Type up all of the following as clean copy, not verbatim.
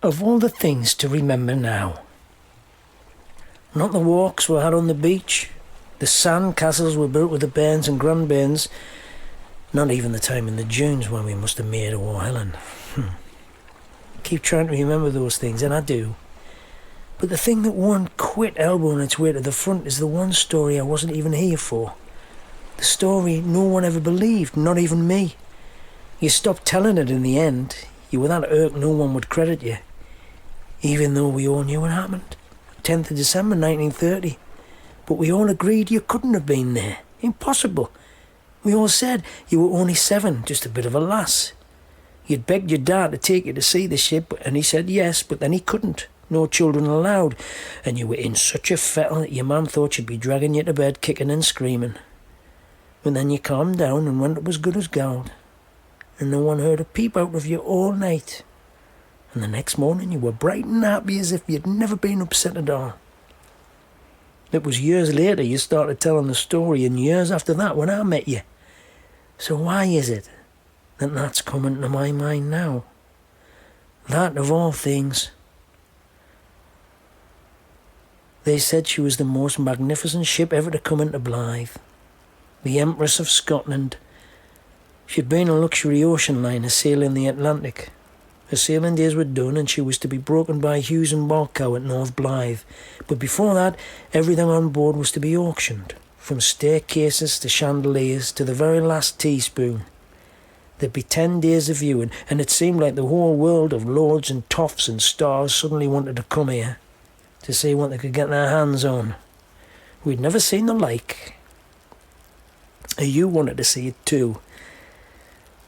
Of all the things to remember now. Not the walks we had on the beach, the sand castles we built with the bairns and grandbairns, not even the time in the dunes when we must have made a War Helen. Keep trying to remember those things, and I do. But the thing that won't quit elbowing its way to the front is the one story I wasn't even here for. The story no one ever believed, not even me. You stopped telling it in the end. You were that irk no one would credit you. Even though we all knew it happened. 10th of December 1930. But we all agreed you couldn't have been there. Impossible. We all said you were only 7, just a bit of a lass. You'd begged your dad to take you to see the ship, and he said yes, but then he couldn't. No children allowed. And you were in such a fettle that your mum thought she'd be dragging you to bed kicking and screaming. But then you calmed down and went up as good as gold. And no one heard a peep out of you all night. And the next morning you were bright and happy as if you'd never been upset at all. It was years later you started telling the story, and years after that when I met you. So why is it that that's coming to my mind now? That of all things. They said she was the most magnificent ship ever to come into Blythe. The Empress of Scotland. She'd been a luxury ocean liner sailing the Atlantic. Her sailing days were done and she was to be broken by Hughes and Balcow at North Blythe. But before that, everything on board was to be auctioned. From staircases to chandeliers to the very last teaspoon. There'd be 10 days of viewing, and it seemed like the whole world of lords and toffs and stars suddenly wanted to come here to see what they could get their hands on. We'd never seen the like. You wanted to see it too.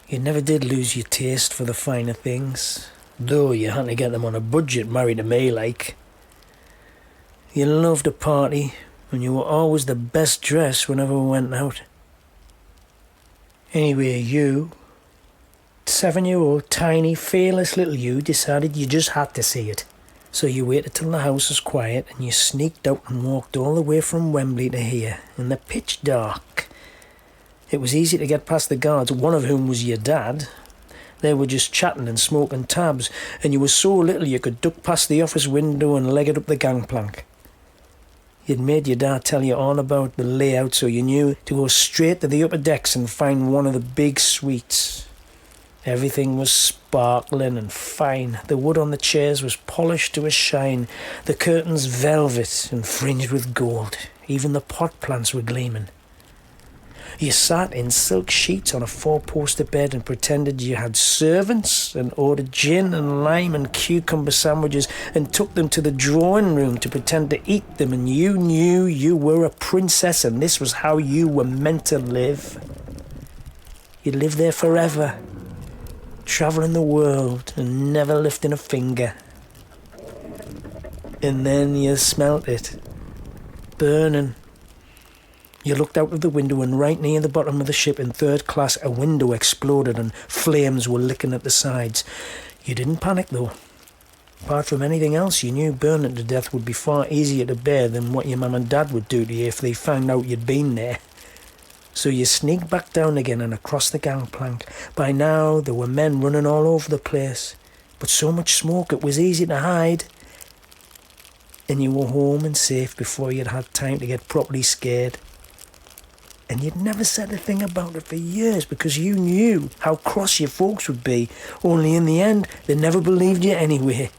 You never did lose your taste for the finer things, though you had to get them on a budget, married to me like. You loved a party, and you were always the best dressed whenever we went out. Anyway, you, 7-year-old, tiny, fearless little you, decided you just had to see it. So you waited till the house was quiet and you sneaked out and walked all the way from Wembley to here, in the pitch dark. It was easy to get past the guards, one of whom was your dad. They were just chatting and smoking tabs, and you were so little you could duck past the office window and leg it up the gangplank. You'd made your dad tell you all about the layout, so you knew to go straight to the upper decks and find one of the big suites. Everything was sparkling and fine. The wood on the chairs was polished to a shine. The curtains velvet and fringed with gold. Even the pot plants were gleaming. You sat in silk sheets on a 4-poster bed and pretended you had servants and ordered gin and lime and cucumber sandwiches and took them to the drawing room to pretend to eat them, and you knew you were a princess and this was how you were meant to live. You'd live there forever, travelling the world and never lifting a finger. And then you smelt it, burning. You looked out of the window and right near the bottom of the ship in 3rd class a window exploded and flames were licking at the sides. You didn't panic though. Apart from anything else, you knew burning to death would be far easier to bear than what your mum and dad would do to you if they found out you'd been there. So you sneaked back down again and across the gangplank. By now there were men running all over the place, but so much smoke it was easy to hide. And you were home and safe before you'd had time to get properly scared. And you'd never said a thing about it for years because you knew how cross your folks would be, only in the end they never believed you anyway.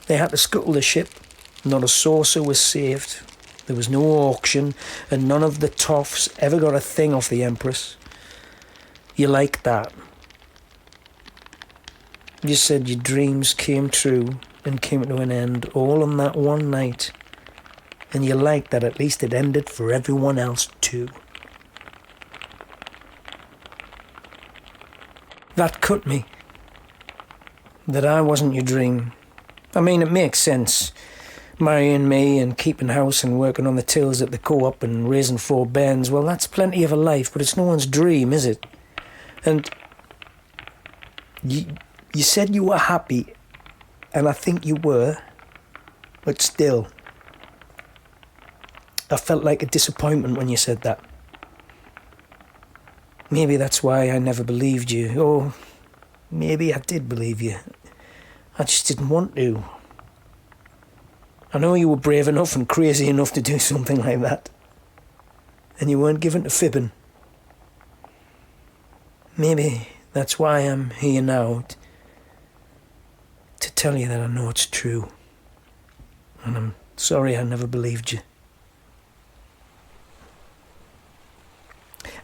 They had to scuttle the ship. Not a saucer was saved. There was no auction, and none of the toffs ever got a thing off the Empress. You liked that. You said your dreams came true and came to an end all on that one night. And you liked that at least it ended for everyone else too. That cut me. That I wasn't your dream. I mean, it makes sense. Marrying me and keeping house and working on the tills at the co-op and raising 4 bairns, well, that's plenty of a life, but it's no one's dream, is it? And you said you were happy, and I think you were, but still, I felt like a disappointment when you said that. Maybe that's why I never believed you. Or maybe I did believe you. I just didn't want to. I know you were brave enough and crazy enough to do something like that. And you weren't given to fibbing. Maybe that's why I'm here now. To tell you that I know it's true. And I'm sorry I never believed you.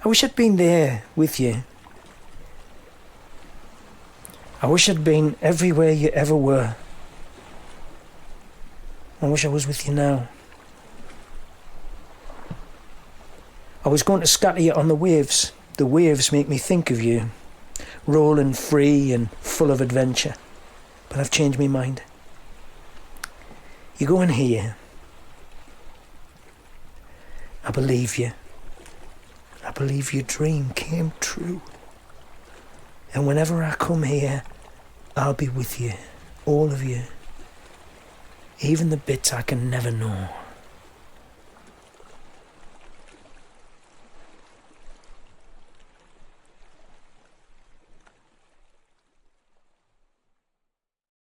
I wish I'd been there with you. I wish I'd been everywhere you ever were. I wish I was with you now. I was going to scatter you on the waves. The waves make me think of you, rolling free and full of adventure. But I've changed my mind. You go in here. I believe you. I believe your dream came true. And whenever I come here, I'll be with you, all of you. Even the bits I can never know.